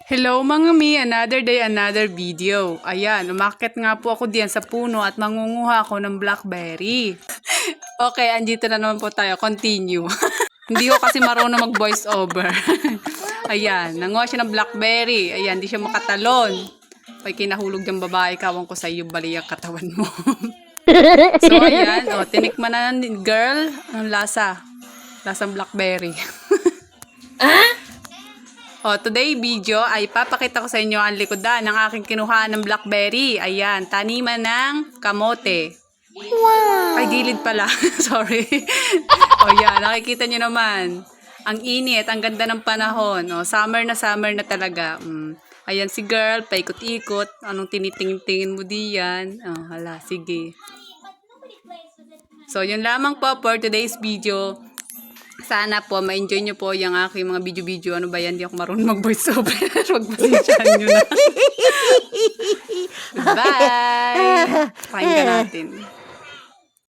Hello mga mi, another day, another video. Ayan, umakyat nga po ako diyan sa puno at mangunguha ako ng blackberry. Okay, andito na naman po tayo. Continue. Hindi ko kasi marunong mag-voice over. Ayan, nanguha siya ng blackberry. Ayan, di siya makatalon. Pag kinahulog ng babae, kawang ko sa iyo, bali ang katawan mo. So, ayan, tinikman na ng girl. Ang lasa. Lasang blackberry. Today video ay papakita ko sa inyo ang likodan ng aking kinuha ng blackberry. Ayan, taniman ng kamote. Wow! Ay, gilid pala. Sorry. Yan, nakikita nyo naman. Ang init, ang ganda ng panahon. Summer na talaga. Ayan si girl, paikot-ikot. Anong tinitingin-tingin mo diyan? Hala, sige. So, yun lamang po for today's video. Sana po ma-enjoy nyo po yung aking mga video-video. Ano ba yan? Hindi ako marunong mag-voice over. Huwag pasensyahan nyo na. Bye! Pakinggan natin.